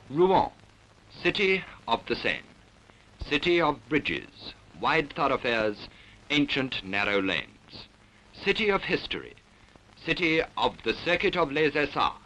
Rouen, city of the Seine, city of bridges, wide thoroughfares, ancient narrow lanes, city of history, city of the circuit of Les-Essarts.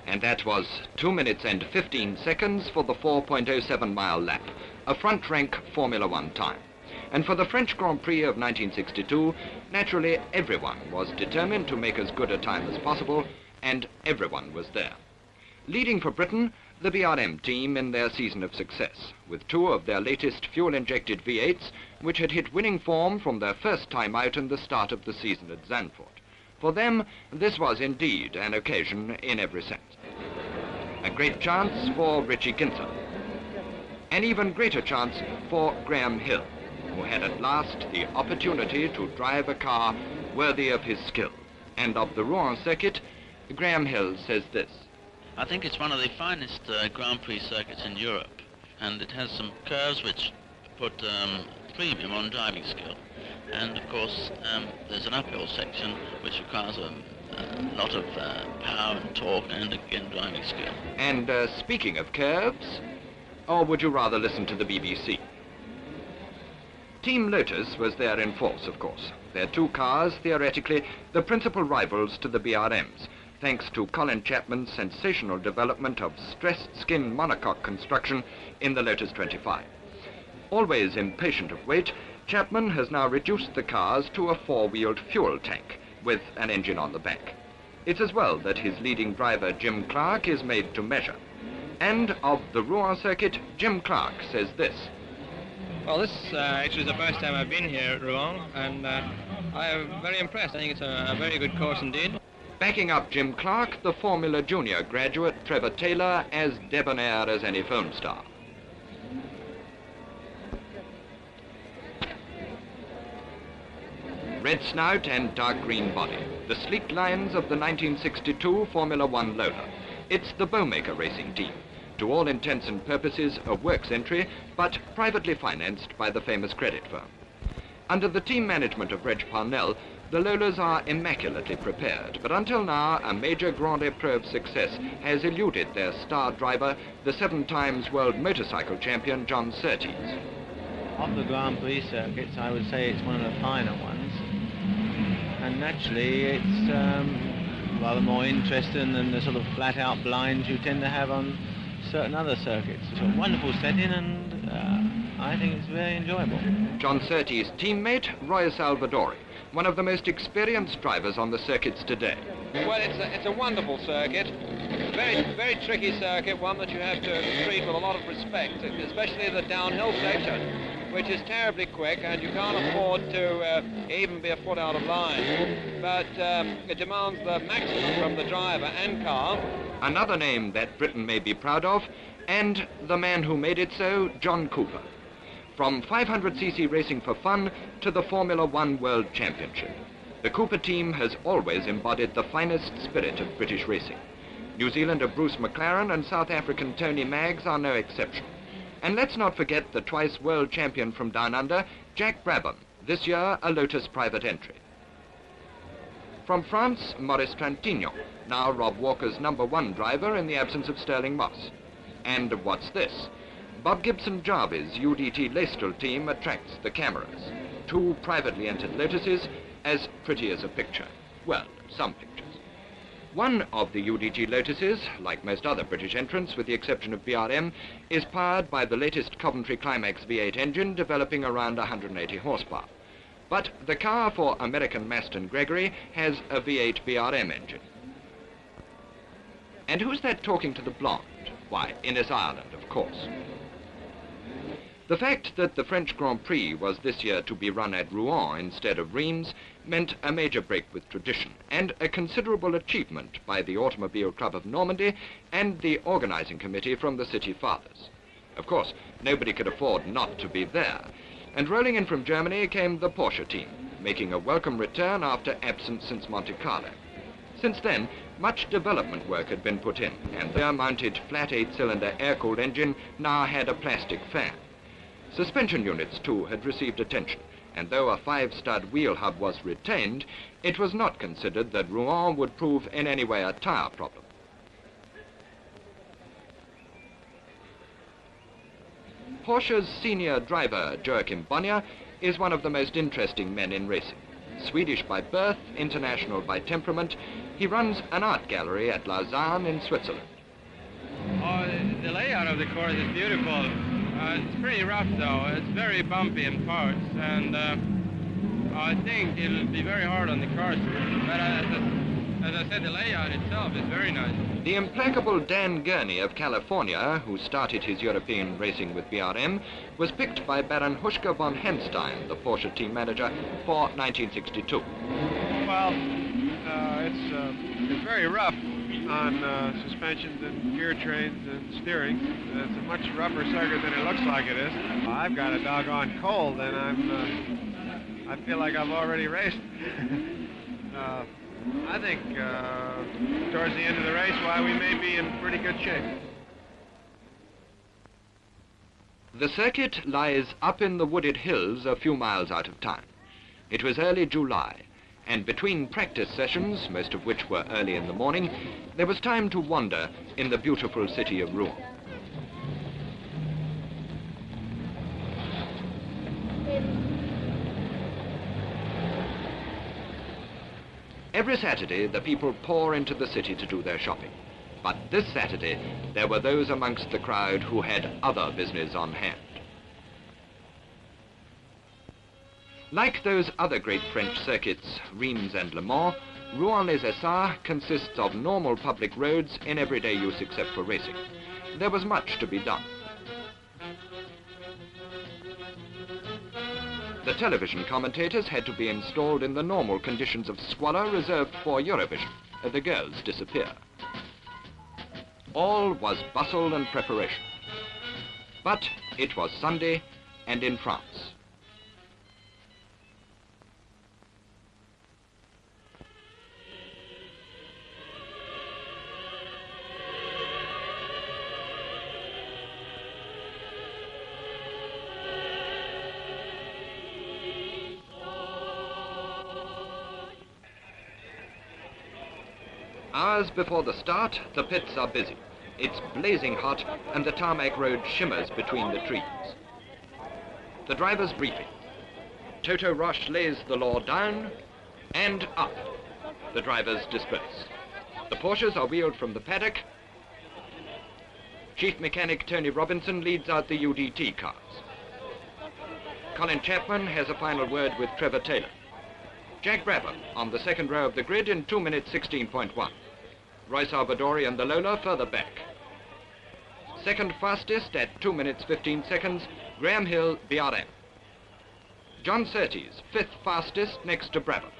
And that was 2 minutes and 15 seconds for the 4.07 mile lap, a front rank Formula One time. And for the French Grand Prix of 1962, naturally everyone was determined to make as good a time as possible, and everyone was there. Leading for Britain, the BRM team in their season of success, with 2 of their latest fuel-injected V8s, which had hit winning form from their first time out in the start of the season at Zandvoort. For them, this was indeed an occasion in every sense. A great chance for Richie Ginther. An even greater chance for Graham Hill, who had at last the opportunity to drive a car worthy of his skill. And of the Rouen circuit, Graham Hill says this. I think it's one of the finest Grand Prix circuits in Europe, and it has some curves which put premium on driving skill. And of course, there's an uphill section which requires a lot of power and torque and again driving skill. And speaking of curves, or would you rather listen to the BBC? Team Lotus was there in force, of course. Their 2 cars, theoretically, the principal rivals to the BRMs, thanks to Colin Chapman's sensational development of stressed skin monocoque construction in the Lotus 25. Always impatient of weight, Chapman has now reduced the cars to a 4-wheeled fuel tank with an engine on the back. It's as well that his leading driver, Jim Clark, is made to measure. And of the Rouen circuit, Jim Clark says this. Well, this actually is the first time I've been here at Rouen, and I am very impressed. I think it's a very good course indeed. Backing up Jim Clark, the Formula Junior graduate, Trevor Taylor, as debonair as any film star. Red snout and dark green body, the sleek lines of the 1962 Formula One Lola. It's the Bowmaker racing team, to all intents and purposes a works entry, but privately financed by the famous credit firm. Under the team management of Reg Parnell, the Lolas are immaculately prepared, but until now, a major Grand Épreuve success has eluded their star driver, the 7 times world motorcycle champion John Surtees. Of the Grand Prix circuits, I would say it's one of the finer ones. And naturally, it's rather more interesting than the sort of flat-out blinds you tend to have on certain other circuits. It's a wonderful setting, and I think it's very enjoyable. John Surtees' teammate, Roy Salvadori, one of the most experienced drivers on the circuits today. Well, it's a wonderful circuit. Very, very tricky circuit, one that you have to treat with a lot of respect, especially the downhill section, which is terribly quick, and you can't afford to even be a foot out of line. But it demands the maximum from the driver and car. Another name that Britain may be proud of, and the man who made it so, John Cooper. From 500cc racing for fun to the Formula One World Championship, the Cooper team has always embodied the finest spirit of British racing. New Zealander Bruce McLaren and South African Tony Maggs are no exception. And let's not forget the twice world champion from down under, Jack Brabham, this year a Lotus private entry. From France, Maurice Trintignant, now Rob Walker's #1 driver in the absence of Sterling Moss. And what's this? Bob Gibson Jarvis' UDT Leicester team attracts the cameras. 2 privately entered Lotuses, as pretty as a picture. Well, some pictures. One of the UDT Lotuses, like most other British entrants with the exception of BRM, is powered by the latest Coventry-Climax V8 engine developing around 180 horsepower. But the car for American Maston Gregory has a V8 BRM engine. And who's that talking to the blonde? Why, Ines Ireland, of course. The fact that the French Grand Prix was this year to be run at Rouen instead of Reims meant a major break with tradition and a considerable achievement by the Automobile Club of Normandy and the organizing committee from the City Fathers. Of course, nobody could afford not to be there, and rolling in from Germany came the Porsche team, making a welcome return after absence since Monte Carlo. Since then, much development work had been put in, and their mounted flat 8-cylinder air-cooled engine now had a plastic fan. Suspension units, too, had received attention, and though a 5-stud wheel hub was retained, it was not considered that Rouen would prove in any way a tyre problem. Porsche's senior driver, Joachim Bonnier, is one of the most interesting men in racing. Swedish by birth, international by temperament, he runs an art gallery at Lausanne in Switzerland. Oh, the layout of the course is beautiful. It's pretty rough though, it's very bumpy in parts, and I think it'll be very hard on the cars. But as I said, the layout itself is very nice. The implacable Dan Gurney of California, who started his European racing with BRM, was picked by Baron Huschke von Henstein, the Porsche team manager, for 1962. Well, it's very rough on suspensions and gear trains and steering. It's a much rougher circuit than it looks like it is. I've got a doggone cold, and I feel like I've already raced. I think towards the end of the race, why, we may be in pretty good shape. The circuit lies up in the wooded hills a few miles out of town. It was early July, and between practice sessions, most of which were early in the morning, there was time to wander in the beautiful city of Rouen. Every Saturday, the people pour into the city to do their shopping. But this Saturday, there were those amongst the crowd who had other business on hand. Like those other great French circuits, Reims and Le Mans, Rouen-Les-Essarts consists of normal public roads in everyday use except for racing. There was much to be done. The television commentators had to be installed in the normal conditions of squalor reserved for Eurovision. The girls disappear. All was bustle and preparation. But it was Sunday, and in France. Hours before the start, the pits are busy. It's blazing hot and the tarmac road shimmers between the trees. The driver's briefing. Toto Roche lays the law down and up. The drivers disperse. The Porsches are wheeled from the paddock. Chief Mechanic Tony Robinson leads out the UDT cars. Colin Chapman has a final word with Trevor Taylor. Jack Brabham on the second row of the grid in 2 minutes 16.1. Roy Salvadori and the Lola further back. Second fastest at 2 minutes 15 seconds, Graham Hill, BRM. John Surtees, fifth fastest next to Brabham.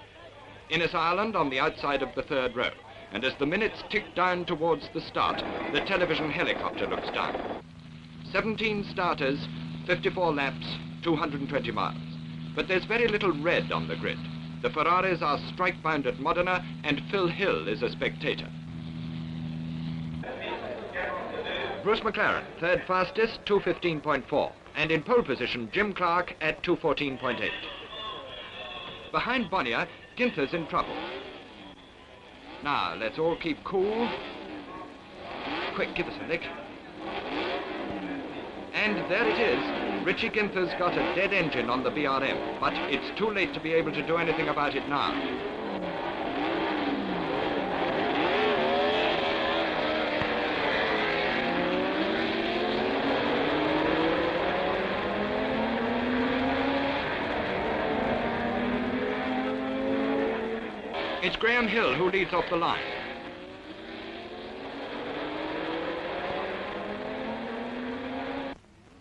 Innes Ireland on the outside of the third row. And as the minutes tick down towards the start, the television helicopter looks down. 17 starters, 54 laps, 220 miles. But there's very little red on the grid. The Ferraris are strike-bound at Modena, and Phil Hill is a spectator. Bruce McLaren, third fastest, 2:15.4. And in pole position, Jim Clark at 2:14.8. Behind Bonnier, Ginther's in trouble. Now, let's all keep cool. Quick, give us a lick. And there it is. Richie Ginther's got a dead engine on the BRM, but it's too late to be able to do anything about it now. It's Graham Hill who leads off the line.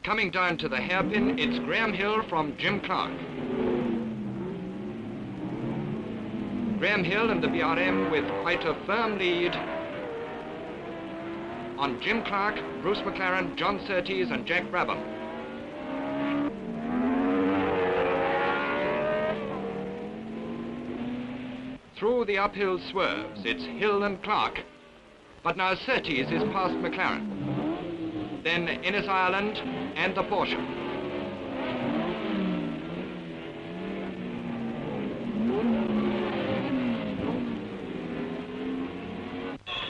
Coming down to the hairpin, it's Graham Hill from Jim Clark. Graham Hill and the BRM with quite a firm lead on Jim Clark, Bruce McLaren, John Surtees and Jack Brabham. Through the uphill swerves, it's Hill and Clark. But now Surtees is past McLaren. Then Innes Ireland and the Porsche.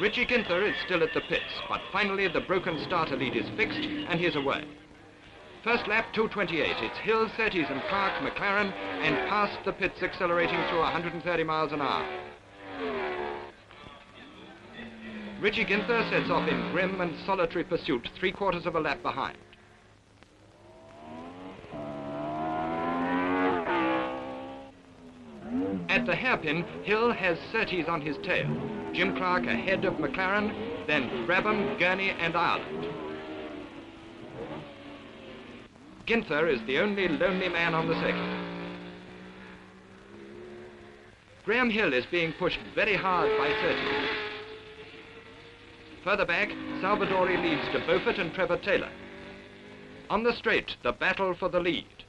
Richie Ginther is still at the pits, but finally the broken starter lead is fixed and he's away. First lap, 2:28. It's Hill, Surtees and Clark, McLaren, and past the pits accelerating through 130 miles an hour. Richie Ginther sets off in grim and solitary pursuit, 3/4 of a lap behind. At the hairpin, Hill has Surtees on his tail. Jim Clark ahead of McLaren, then Brabham, Gurney and Ireland. Ginther is the only lonely man on the circuit. Graham Hill is being pushed very hard by Surtees. Further back, Salvadori leads to Beaufort and Trevor Taylor. On the straight, the battle for the lead.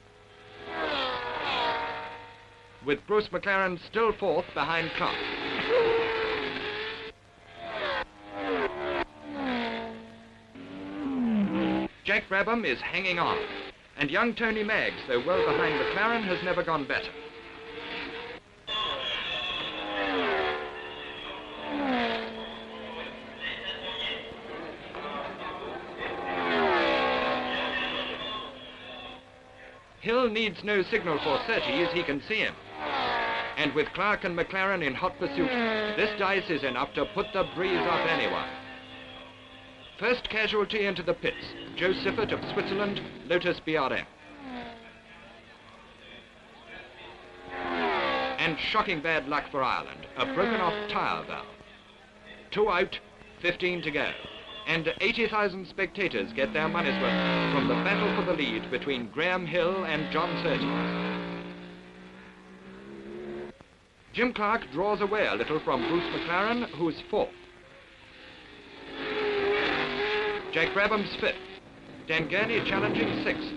With Bruce McLaren still fourth behind Clark. Jack Brabham is hanging on. And young Tony Maggs, though well behind McLaren, has never gone better. Hill needs no signal for Surtees, he can see him. And with Clark and McLaren in hot pursuit, this dice is enough to put the breeze off anyone. First casualty into the pits, Joe Siffert of Switzerland, Lotus-BRM. And shocking bad luck for Ireland, a broken off tyre valve. 2 out, 15 to go. And 80,000 spectators get their money's worth from the battle for the lead between Graham Hill and John Surtees. Jim Clark draws away a little from Bruce McLaren, who's fourth. Jack Brabham's fifth. Dan Gurney challenging sixth.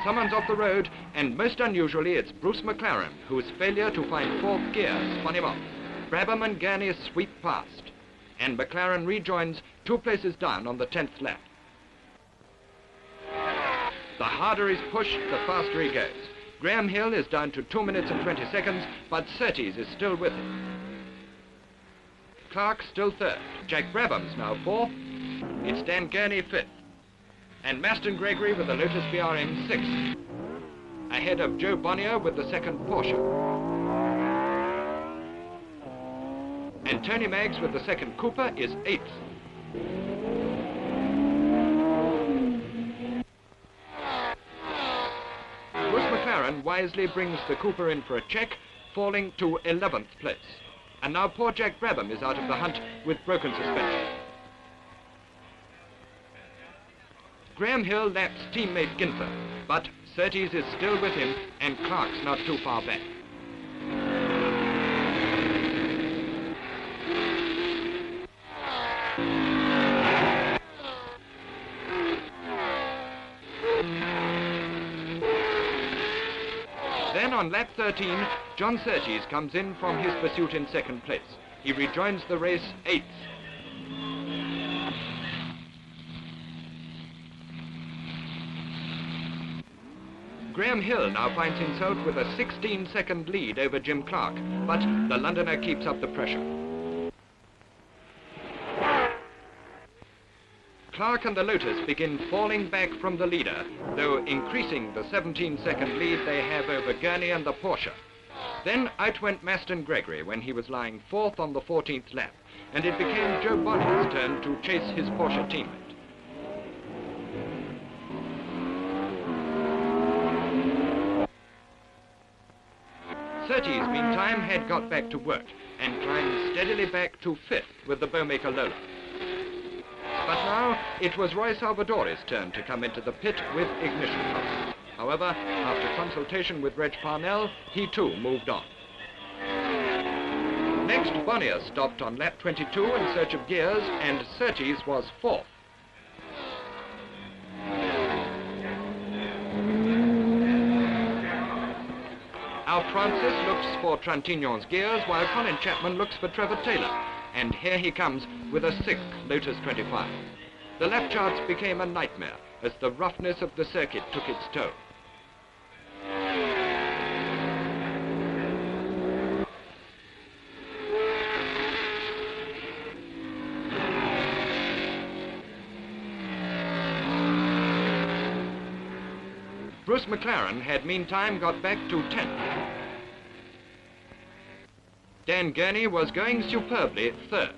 Someone's off the road, and most unusually, it's Bruce McLaren, whose failure to find fourth gear spun him off. Brabham and Gurney sweep past, and McLaren rejoins 2 places down on the 10th lap. The harder he's pushed, the faster he goes. Graham Hill is down to 2 minutes and 20 seconds, but Surtees is still with him. Clark still third. Jack Brabham's now fourth. It's Dan Gurney fifth. And Maston Gregory with the Lotus-BRM sixth. Ahead of Joe Bonnier with the second Porsche. And Tony Maggs with the second Cooper is eighth. Bruce McLaren wisely brings the Cooper in for a check, falling to 11th place. And now poor Jack Brabham is out of the hunt with broken suspension. Graham Hill laps teammate Ginther, but Surtees is still with him and Clark's not too far back. Then on lap 13, John Surtees comes in from his pursuit in second place. He rejoins the race 8th. Graham Hill now finds himself with a 16-second lead over Jim Clark, but the Londoner keeps up the pressure. Clark and the Lotus begin falling back from the leader, though increasing the 17-second lead they have over Gurney and the Porsche. Then out went Maston Gregory when he was lying fourth on the 14th lap, and it became Joe Bonnier's turn to chase his Porsche teammate. Surtees, meantime, had got back to work and climbed steadily back to fifth with the bowmaker Lola. But now it was Roy Salvadori's turn to come into the pit with ignition problems. However, after consultation with Reg Parnell, he too moved on. Next, Bonnier stopped on lap 22 in search of gears, and Surtees was fourth. Alf Francis looks for Trintignant's gears, while Colin Chapman looks for Trevor Taylor. And here he comes with a 6th Lotus 25. The lap charts became a nightmare as the roughness of the circuit took its toll. Bruce McLaren had meantime got back to 10th. Dan Gurney was going superbly third.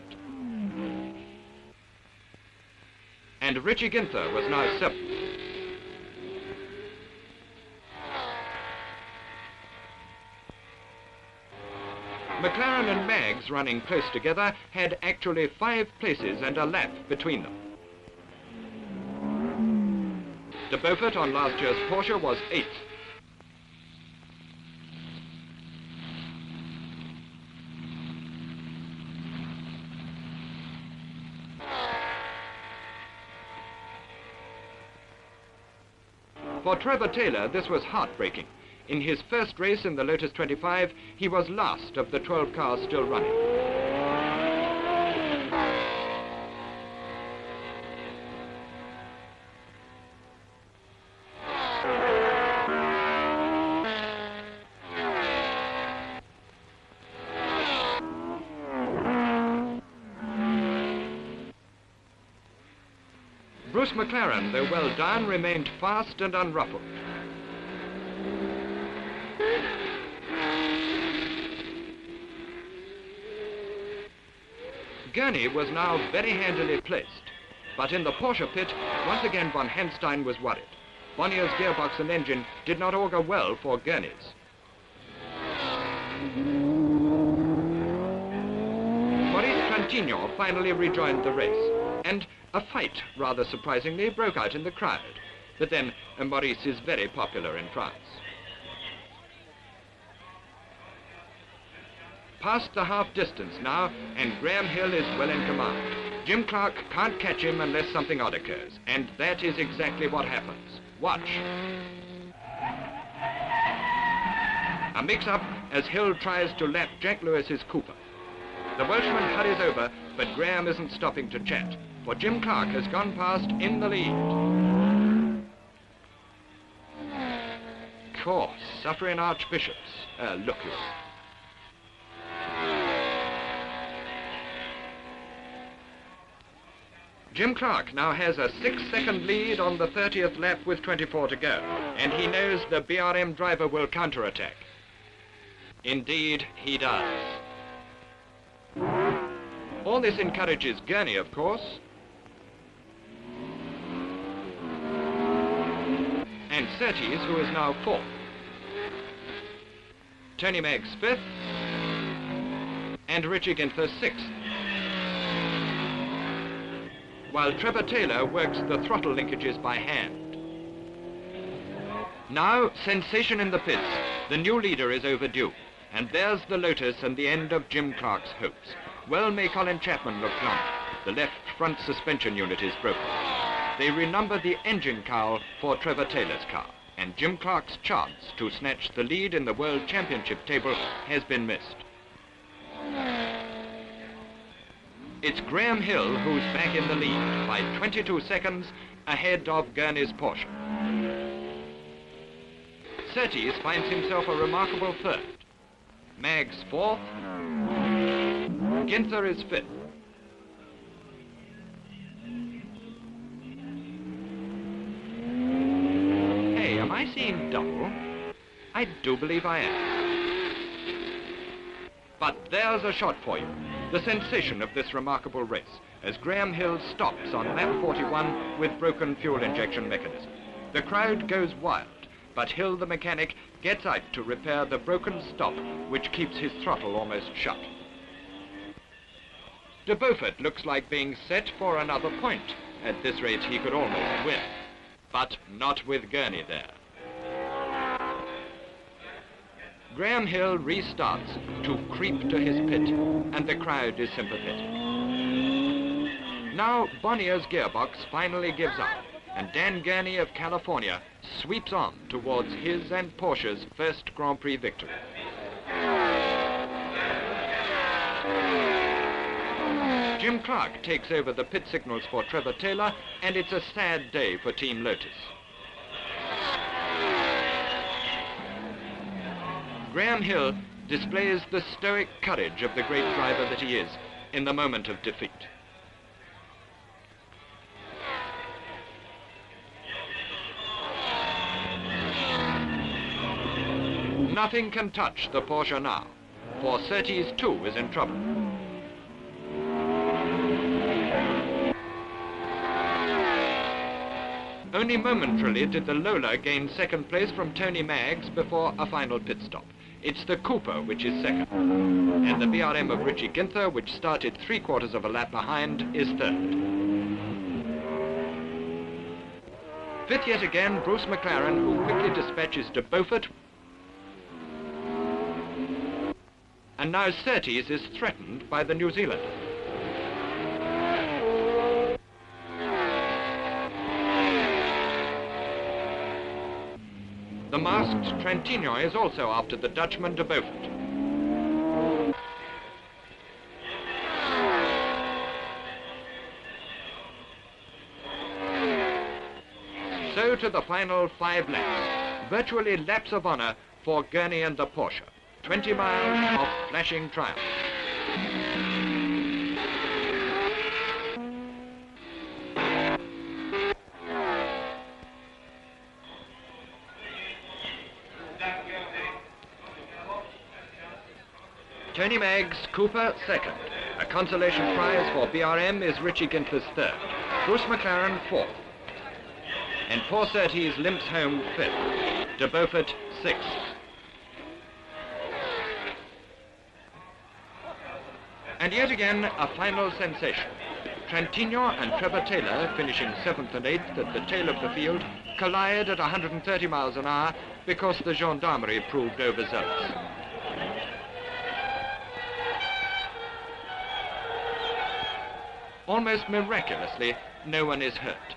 And Richie Ginther was now 7th. McLaren and Maggs, running close together, had actually 5 places and a lap between them. De Beaufort on last year's Porsche was 8th. For Trevor Taylor, this was heartbreaking. In his first race in the Lotus 25, he was last of the 12 cars still running. Bruce McLaren, though well down, remained fast and unruffled. Gurney was now very handily placed, but in the Porsche pit, once again von Hanstein was worried. Bonnier's gearbox and engine did not augur well for Gurney's. Maurice Trintignant finally rejoined the race, and a fight, rather surprisingly, broke out in the crowd. But then, Maurice is very popular in France. Past the half distance now, and Graham Hill is well in command. Jim Clark can't catch him unless something odd occurs, and that is exactly what happens. Watch. A mix-up as Hill tries to lap Jack Lewis's Cooper. The Welshman hurries over, but Graham isn't stopping to chat, for Jim Clark has gone past in the lead. Oh, suffering archbishops. Look you. Jim Clark now has a 6-second lead on the 30th lap with 24 to go, and he knows the BRM driver will counterattack. Indeed, he does. All this encourages Gurney, of course, and Surtees, who is now 4th. Tony Maggs 5th, and Richie Ginther 6th. While Trevor Taylor works the throttle linkages by hand. Now, sensation in the pits. The new leader is overdue. And there's the Lotus and the end of Jim Clark's hopes. Well may Colin Chapman look glum. The left front suspension unit is broken. They renumber the engine cowl for Trevor Taylor's car. And Jim Clark's chance to snatch the lead in the World Championship table has been missed. It's Graham Hill who's back in the lead by 22 seconds ahead of Gurney's Porsche. Surtees finds himself a remarkable 3rd. Maggs 4th. Ginther is 5th. Hey, am I seeing double? I do believe I am. But there's a shot for you. The sensation of this remarkable race, as Graham Hill stops on lap 41 with broken fuel injection mechanism. The crowd goes wild, but Hill, the mechanic, gets out to repair the broken stop, which keeps his throttle almost shut. De Beaufort looks like being set for another point. At this rate, he could almost win, but not with Gurney there. Graham Hill restarts to creep to his pit, and the crowd is sympathetic. Now Bonnier's gearbox finally gives up, and Dan Gurney of California sweeps on towards his and Porsche's first Grand Prix victory. Jim Clark takes over the pit signals for Trevor Taylor, and it's a sad day for Team Lotus. Graham Hill displays the stoic courage of the great driver that he is in the moment of defeat. Nothing can touch the Porsche now, for Surtees too is in trouble. Only momentarily did the Lola gain 2nd place from Tony Maggs before a final pit stop. It's the Cooper which is 2nd, and the BRM of Richie Ginther, which started 3/4 of a lap behind, is 3rd. 5th yet again, Bruce McLaren, who quickly dispatches de Beaufort. And now Surtees is threatened by the New Zealander. The masked Trentino is also after the Dutchman de Beaufort. So to the final 5 laps, virtually laps of honor for Gurney and the Porsche. 20 miles of flashing triumph. Tony Maggs, Cooper, 2nd. A consolation prize for BRM is Richie Ginther's 3rd. Bruce McLaren, 4th. And poor Surtees limps home 5th. De Beaufort, 6th. And yet again, a final sensation. Trentino and Trevor Taylor, finishing 7th and 8th at the tail of the field, collide at 130 miles an hour because the gendarmerie proved overzealous. Almost miraculously, no one is hurt,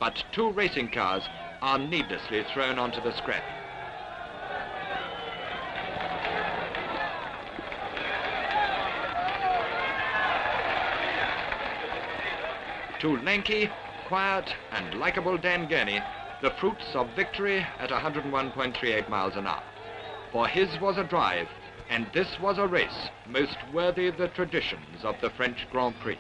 but 2 racing cars are needlessly thrown onto the scrap. To lanky, quiet, and likable Dan Gurney, the fruits of victory at 101.38 miles an hour. For his was a drive, and this was a race most worthy the traditions of the French Grand Prix.